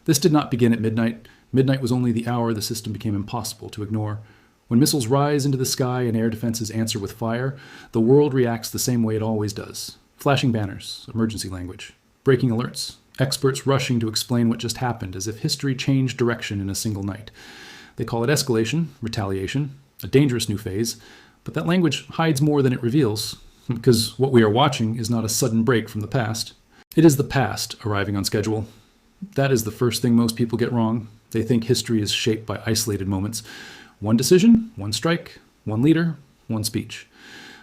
This did not begin at midnight. Midnight was only the hour the system became impossible to ignore. When missiles rise into the sky and air defenses answer with fire, the world reacts the same way it always does. Flashing banners, emergency language, breaking alerts, experts rushing to explain what just happened as if history changed direction in a single night. They call it escalation, retaliation, a dangerous new phase, but that language hides more than it reveals, because what we are watching is not a sudden break from the past. It is the past arriving on schedule. That is the first thing most people get wrong. They think history is shaped by isolated moments. One decision, one strike, one leader, one speech.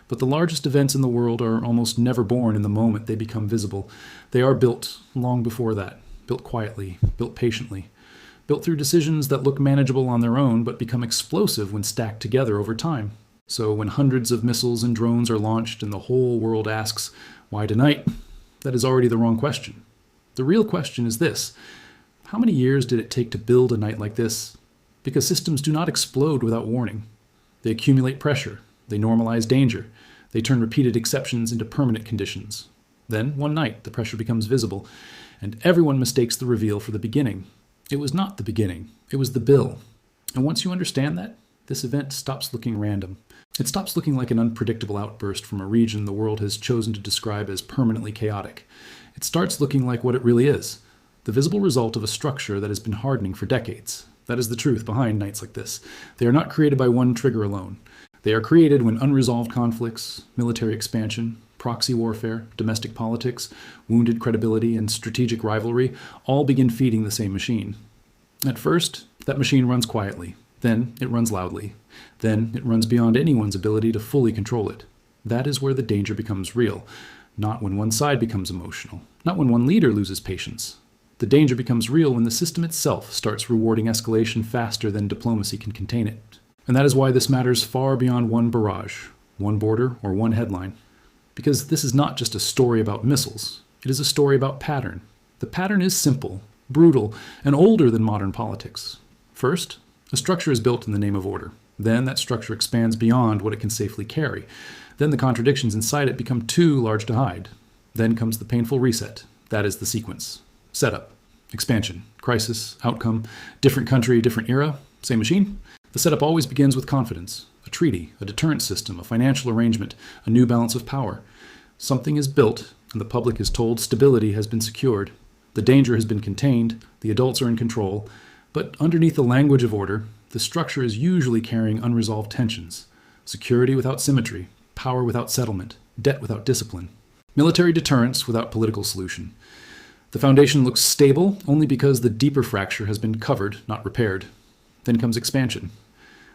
But the largest events in the world are almost never born in the moment they become visible. They are built long before that, built quietly, built patiently, built through decisions that look manageable on their own but become explosive when stacked together over time. So when hundreds of missiles and drones are launched and the whole world asks, why tonight? That is already the wrong question. The real question is this: how many years did it take to build a night like this? Because systems do not explode without warning. They accumulate pressure. They normalize danger. They turn repeated exceptions into permanent conditions. Then, one night, the pressure becomes visible, and everyone mistakes the reveal for the beginning. It was not the beginning. It was the bill. And once you understand that, this event stops looking random. It stops looking like an unpredictable outburst from a region the world has chosen to describe as permanently chaotic. It starts looking like what it really is: the visible result of a structure that has been hardening for decades. That is the truth behind nights like this. They are not created by one trigger alone. They are created when unresolved conflicts, military expansion, proxy warfare, domestic politics, wounded credibility, and strategic rivalry all begin feeding the same machine. At first, that machine runs quietly. Then it runs loudly. Then it runs beyond anyone's ability to fully control it. That is where the danger becomes real, not when one side becomes emotional, not when one leader loses patience. The danger becomes real when the system itself starts rewarding escalation faster than diplomacy can contain it. And that is why this matters far beyond one barrage, one border, or one headline. Because this is not just a story about missiles. It is a story about pattern. The pattern is simple, brutal, and older than modern politics. First, a structure is built in the name of order. Then that structure expands beyond what it can safely carry. Then the contradictions inside it become too large to hide. Then comes the painful reset. That is the sequence. Setup, expansion, crisis, outcome, different country, different era, same machine. The setup always begins with confidence, a treaty, a deterrent system, a financial arrangement, a new balance of power. Something is built, and the public is told stability has been secured. The danger has been contained, the adults are in control, but underneath the language of order, the structure is usually carrying unresolved tensions: security without symmetry, power without settlement, debt without discipline, military deterrence without political solution. The foundation looks stable only because the deeper fracture has been covered, not repaired. Then comes expansion.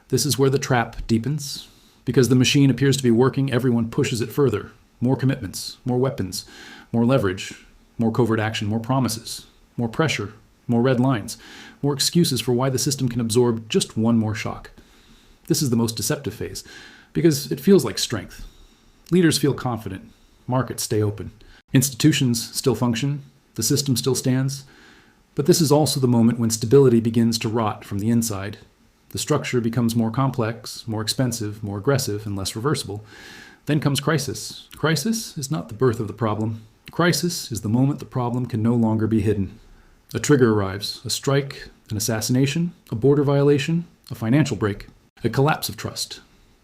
This is where the trap deepens. Because the machine appears to be working, everyone pushes it further. More commitments, more weapons, more leverage, more covert action, more promises, more pressure, more red lines, more excuses for why the system can absorb just one more shock. This is the most deceptive phase, because it feels like strength. Leaders feel confident. Markets stay open. Institutions still function. The system still stands. But this is also the moment when stability begins to rot from the inside. The structure becomes more complex, more expensive, more aggressive, and less reversible. Then comes crisis. Crisis is not the birth of the problem. Crisis is the moment the problem can no longer be hidden. A trigger arrives: a strike, an assassination, a border violation, a financial break, a collapse of trust.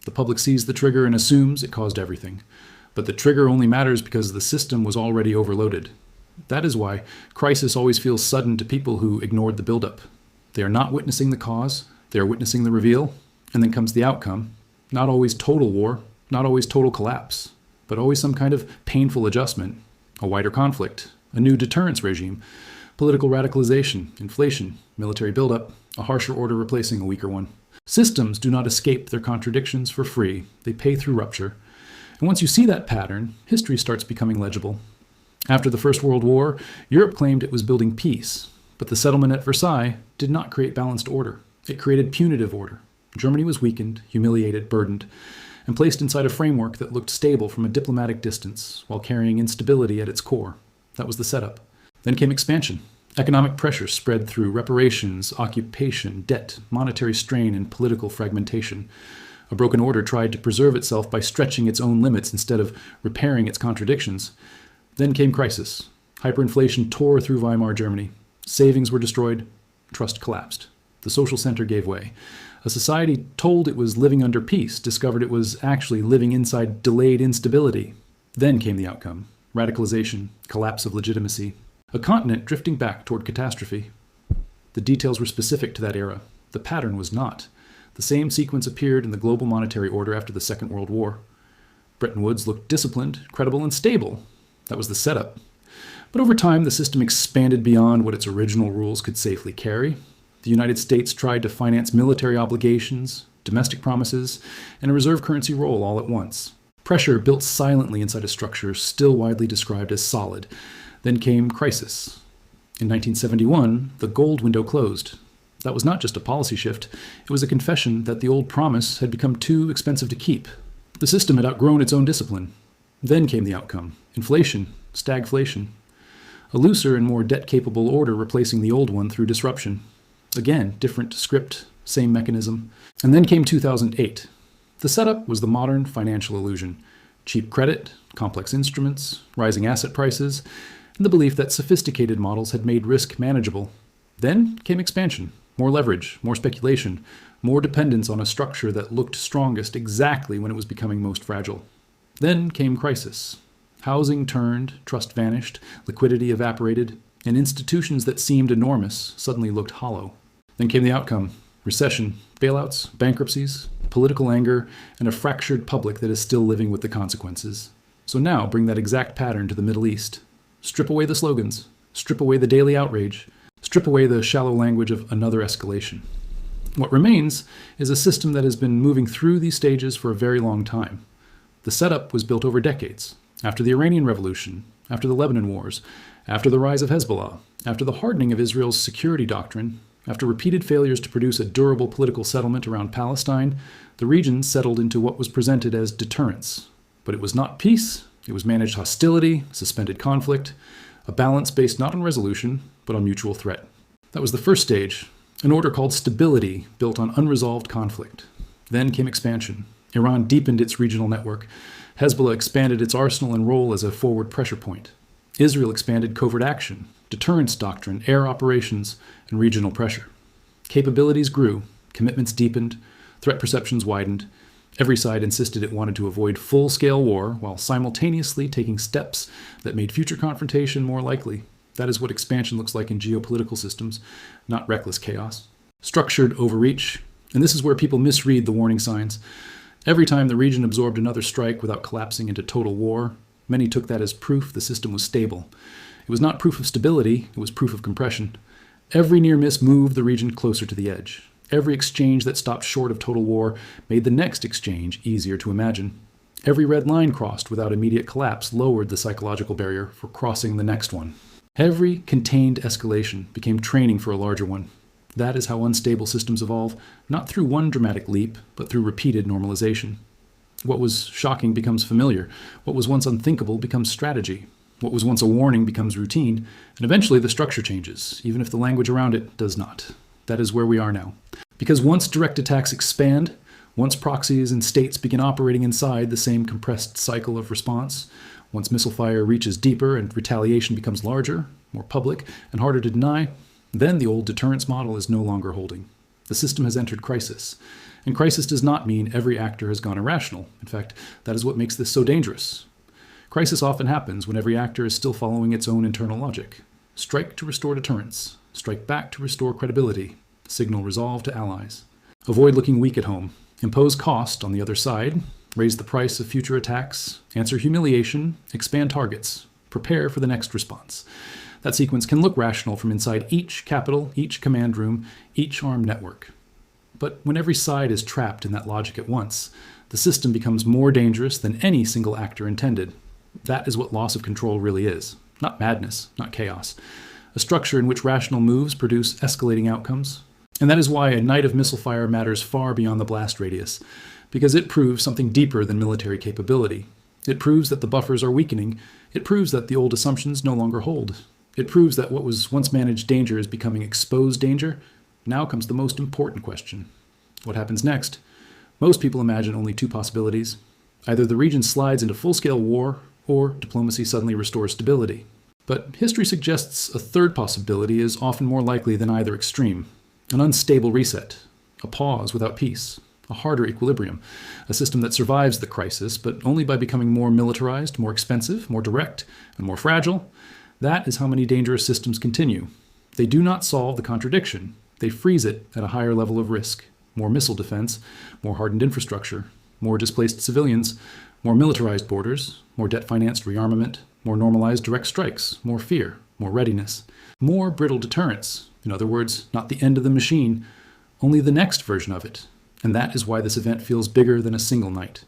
The public sees the trigger and assumes it caused everything. But the trigger only matters because the system was already overloaded. That is why crisis always feels sudden to people who ignored the buildup. They are not witnessing the cause, they are witnessing the reveal, and then comes the outcome. Not always total war, not always total collapse, but always some kind of painful adjustment, a wider conflict, a new deterrence regime, political radicalization, inflation, military buildup, a harsher order replacing a weaker one. Systems do not escape their contradictions for free. They pay through rupture. And once you see that pattern, history starts becoming legible. After the First World War, Europe claimed it was building peace, but the settlement at Versailles did not create balanced order. It created punitive order. Germany was weakened, humiliated, burdened, and placed inside a framework that looked stable from a diplomatic distance while carrying instability at its core. That was the setup. Then came expansion. Economic pressure spread through reparations, occupation, debt, monetary strain, and political fragmentation. A broken order tried to preserve itself by stretching its own limits instead of repairing its contradictions. Then came crisis. Hyperinflation tore through Weimar Germany. Savings were destroyed. Trust collapsed. The social center gave way. A society told it was living under peace discovered it was actually living inside delayed instability. Then came the outcome: radicalization, collapse of legitimacy, a continent drifting back toward catastrophe. The details were specific to that era. The pattern was not. The same sequence appeared in the global monetary order after the Second World War. Bretton Woods looked disciplined, credible, and stable. That was the setup. But over time, the system expanded beyond what its original rules could safely carry. The United States tried to finance military obligations, domestic promises, and a reserve currency role all at once. Pressure built silently inside a structure still widely described as solid. Then came crisis. In 1971, the gold window closed. That was not just a policy shift. It was a confession that the old promise had become too expensive to keep. The system had outgrown its own discipline. Then came the outcome: inflation, stagflation. A looser and more debt-capable order replacing the old one through disruption. Again, different script, same mechanism. And then came 2008. The setup was the modern financial illusion: cheap credit, complex instruments, rising asset prices, and the belief that sophisticated models had made risk manageable. Then came expansion, more leverage, more speculation, more dependence on a structure that looked strongest exactly when it was becoming most fragile. Then came crisis. Housing turned, trust vanished, liquidity evaporated, and institutions that seemed enormous suddenly looked hollow. Then came the outcome: recession, bailouts, bankruptcies, political anger, and a fractured public that is still living with the consequences. So now bring that exact pattern to the Middle East. Strip away the slogans, strip away the daily outrage, strip away the shallow language of another escalation. What remains is a system that has been moving through these stages for a very long time. The setup was built over decades. After the Iranian Revolution, after the Lebanon Wars, after the rise of Hezbollah, after the hardening of Israel's security doctrine, after repeated failures to produce a durable political settlement around Palestine, the region settled into what was presented as deterrence. But it was not peace. It was managed hostility, suspended conflict, a balance based not on resolution, but on mutual threat. That was the first stage, an order called stability built on unresolved conflict. Then came expansion. Iran deepened its regional network. Hezbollah expanded its arsenal and role as a forward pressure point. Israel expanded covert action, deterrence doctrine, air operations, and regional pressure. Capabilities grew, commitments deepened, threat perceptions widened. Every side insisted it wanted to avoid full-scale war while simultaneously taking steps that made future confrontation more likely. That is what expansion looks like in geopolitical systems, not reckless chaos. Structured overreach, and this is where people misread the warning signs. Every time the region absorbed another strike without collapsing into total war, many took that as proof the system was stable. It was not proof of stability, it was proof of compression. Every near miss moved the region closer to the edge. Every exchange that stopped short of total war made the next exchange easier to imagine. Every red line crossed without immediate collapse lowered the psychological barrier for crossing the next one. Every contained escalation became training for a larger one. That is how unstable systems evolve, not through one dramatic leap, but through repeated normalization. What was shocking becomes familiar. What was once unthinkable becomes strategy. What was once a warning becomes routine, and eventually the structure changes, even if the language around it does not. That is where we are now. Because once direct attacks expand, once proxies and states begin operating inside the same compressed cycle of response, once missile fire reaches deeper and retaliation becomes larger, more public, and harder to deny, then the old deterrence model is no longer holding. The system has entered crisis. And crisis does not mean every actor has gone irrational. In fact, that is what makes this so dangerous. Crisis often happens when every actor is still following its own internal logic. Strike to restore deterrence. Strike back to restore credibility. Signal resolve to allies. Avoid looking weak at home. Impose cost on the other side. Raise the price of future attacks. Answer humiliation. Expand targets. Prepare for the next response. That sequence can look rational from inside each capital, each command room, each armed network. But when every side is trapped in that logic at once, the system becomes more dangerous than any single actor intended. That is what loss of control really is. Not madness, not chaos. A structure in which rational moves produce escalating outcomes. And that is why a night of missile fire matters far beyond the blast radius, because it proves something deeper than military capability. It proves that the buffers are weakening. It proves that the old assumptions no longer hold. It proves that what was once managed danger is becoming exposed danger. Now comes the most important question. What happens next? Most people imagine only two possibilities. Either the region slides into full-scale war, or diplomacy suddenly restores stability. But history suggests a third possibility is often more likely than either extreme: an unstable reset, a pause without peace, a harder equilibrium, a system that survives the crisis, but only by becoming more militarized, more expensive, more direct, and more fragile. That is how many dangerous systems continue. They do not solve the contradiction. They freeze it at a higher level of risk: more missile defense, more hardened infrastructure, more displaced civilians, more militarized borders, more debt-financed rearmament, more normalized direct strikes, more fear, more readiness, more brittle deterrence. In other words, not the end of the machine, only the next version of it. And that is why this event feels bigger than a single night.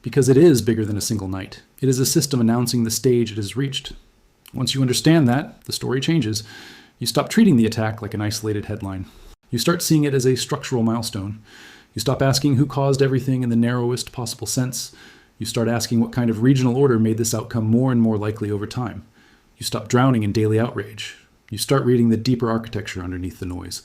Because it is bigger than a single night. It is a system announcing the stage it has reached. Once you understand that, the story changes. You stop treating the attack like an isolated headline. You start seeing it as a structural milestone. You stop asking who caused everything in the narrowest possible sense. You start asking what kind of regional order made this outcome more and more likely over time. You stop drowning in daily outrage. You start reading the deeper architecture underneath the noise.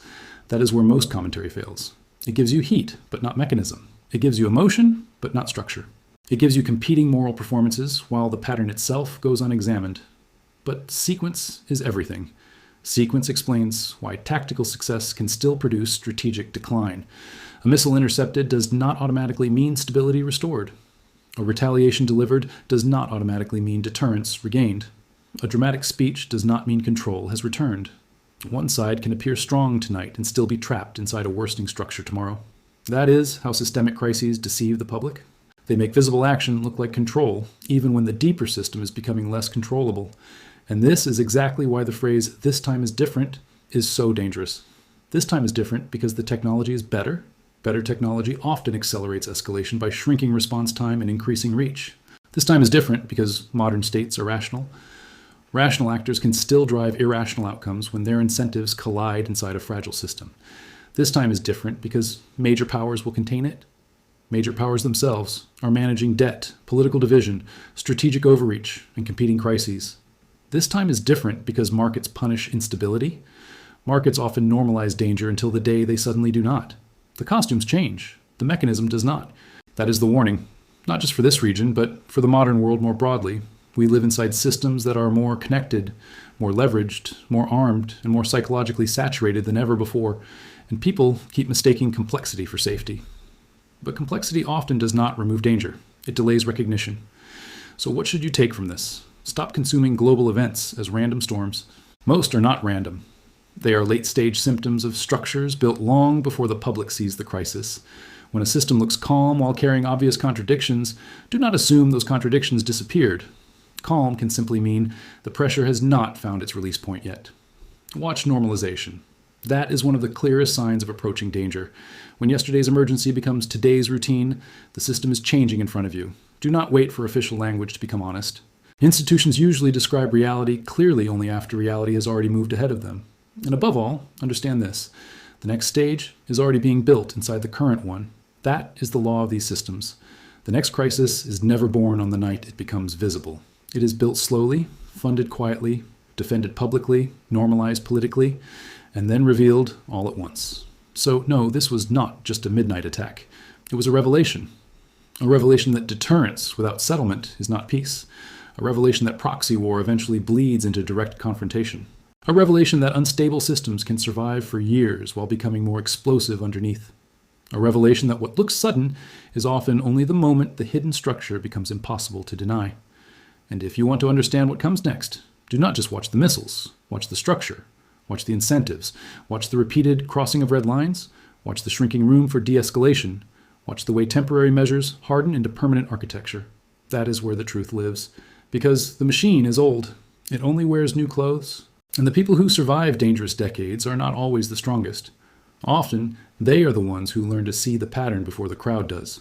That is where most commentary fails. It gives you heat, but not mechanism. It gives you emotion, but not structure. It gives you competing moral performances, while the pattern itself goes unexamined. But sequence is everything. Sequence explains why tactical success can still produce strategic decline. A missile intercepted does not automatically mean stability restored. A retaliation delivered does not automatically mean deterrence regained. A dramatic speech does not mean control has returned. One side can appear strong tonight and still be trapped inside a worsening structure tomorrow. That is how systemic crises deceive the public. They make visible action look like control, even when the deeper system is becoming less controllable. And this is exactly why the phrase, "this time is different," is so dangerous. This time is different because the technology is better. Better technology often accelerates escalation by shrinking response time and increasing reach. This time is different because modern states are rational. Rational actors can still drive irrational outcomes when their incentives collide inside a fragile system. This time is different because major powers will contain it. Major powers themselves are managing debt, political division, strategic overreach, and competing crises. This time is different because markets punish instability. Markets often normalize danger until the day they suddenly do not. The costumes change. The mechanism does not. That is the warning, not just for this region, but for the modern world more broadly. We live inside systems that are more connected, more leveraged, more armed, and more psychologically saturated than ever before, and people keep mistaking complexity for safety. But complexity often does not remove danger. It delays recognition. So what should you take from this? Stop consuming global events as random storms. Most are not random. They are late-stage symptoms of structures built long before the public sees the crisis. When a system looks calm while carrying obvious contradictions, do not assume those contradictions disappeared. Calm can simply mean the pressure has not found its release point yet. Watch normalization. That is one of the clearest signs of approaching danger. When yesterday's emergency becomes today's routine, the system is changing in front of you. Do not wait for official language to become honest. Institutions usually describe reality clearly only after reality has already moved ahead of them. And above all, understand this: the next stage is already being built inside the current one. That is the law of these systems. The next crisis is never born on the night it becomes visible. It is built slowly, funded quietly, defended publicly, normalized politically, and then revealed all at once. So no, this was not just a midnight attack. It was a revelation. A revelation that deterrence without settlement is not peace. A revelation that proxy war eventually bleeds into direct confrontation. A revelation that unstable systems can survive for years while becoming more explosive underneath. A revelation that what looks sudden is often only the moment the hidden structure becomes impossible to deny. And if you want to understand what comes next, do not just watch the missiles. Watch the structure. Watch the incentives. Watch the repeated crossing of red lines. Watch the shrinking room for de-escalation. Watch the way temporary measures harden into permanent architecture. That is where the truth lives. Because the machine is old. It only wears new clothes. And the people who survive dangerous decades are not always the strongest. Often, they are the ones who learn to see the pattern before the crowd does.